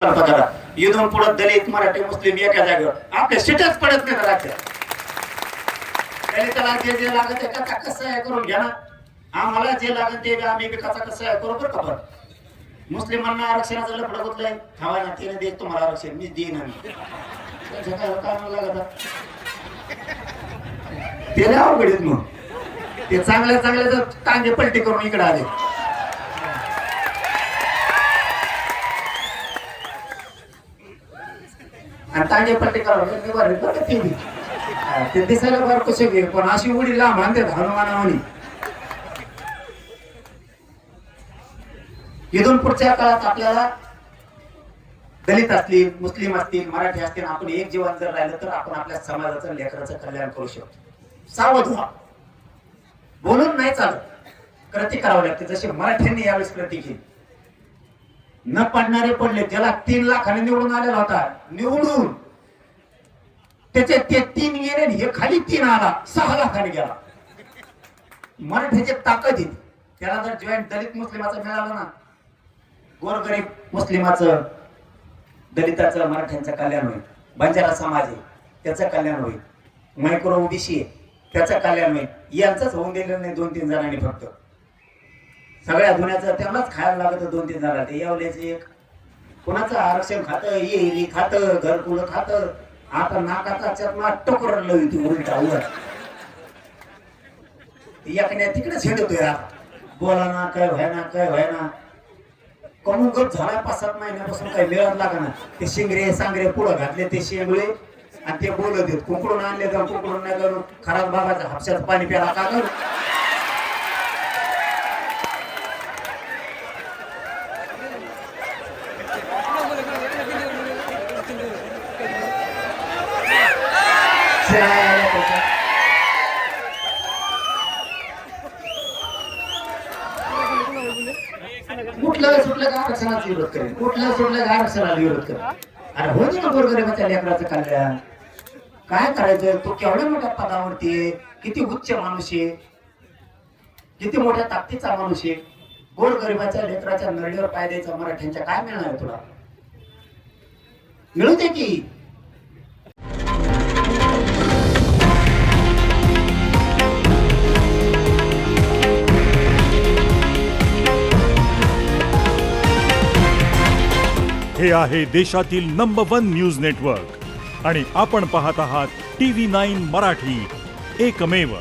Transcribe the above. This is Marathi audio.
करा इथून पुढे दलित मराठी मुस्लिम एका जागेवर आपले सीटच पडत नाही राज्यात. दलिताला जे जे लागत आहे कसा कसं आहे करून घ्या ना. आम्हाला जे लागत ते आम्ही कसा कसं आहे करू बरं का. पण मुस्लिमांना आरक्षणाचं लफडं गुतलंय खावा ना तिने देत तुम्हाला आरक्षण मी देईन आम्ही काय लागत ते अवघड मग ते चांगल्या चांगल्या टांगे पलटी करून इकडे आले. आणि टांगे पलटी करावं ते दिसायला फार कसे घे पण अशी उडी लांब आणतात हनुमानावानी. इथून पुढच्या काळात आपल्याला दलित असतील मुस्लिम असतील मराठी असतील आपण एक जीवन जर राहिलं तर आपण आपल्या समाजाचं लेकराचं कल्याण करू शकतो. सावध व्हा. बोलून नाही चालत कृती करावं लागते. जसे मराठ्यांनी यावेळेस कृती केली. न पडणारे पडले. ज्याला 3 लाखाने निवडून आलेला होता निवडून त्याचे ते 3 गेले हे खाली 3 आला 6 लाखाने गेला. मराठ्याची ताकद येते. त्याला जर जॉईंट दलित मुस्लिमाचं मिळालं ना गोरगरीब मुस्लिमाचं दलिताचं मराठ्यांचं कल्याण होईल. बंजारा समाज आहे त्याचं कल्याण होईल. मायक्रो ओबीसी आहे त्याचं कल्याण होईल. यांचंच होऊन दिलेलं नाही 2-3 जणांनी फक्त. सगळ्या दुनियाचं त्यांनाच खायला लागत 2-3 जणांना. ते यावल्याचं एक कोणाचं आरक्षण खातं येईल खातं घरकुल खातं. आता नाकाचा चर्मा टोकर लवती उलटा उलट एकण्या तिकडे झेंडतोय. बोला ना काय व्हायना कमून गप झाला 5-7 महिन्यापासून काही मिळत लागा ना. ते शिंगरे सांगरे पुढं घातले ते शेंगळे आणि ते बोलत देत कुंकडून आणले तर कुंकडून नाही करून खराब बाबाचा हापशाचं पाणी प्याला का करू. कुठलं सुटलं का आरक्षणाचा विरोध करेल. कुठलं सुटलं का आरक्षणाला विरोध करेल. अरे हो ना गोरगरिबाच्या लेकराचं कल्याण काय करायचं. तो केवढ्या मोठ्या पदावरती आहे. किती उच्च माणूस आहे. किती मोठ्या ताकदीचा माणूस आहे. गोरगरिबाच्या लेकराच्या नळीवर पाय द्यायचा मराठ्यांच्या काय मिळणार आहे तुला. मिळू दे की. हे आहे देशातील नंबर 1 न्यूज नेटवर्क आणि आपण पाहत आहात TV9 मराठी, एकमेव.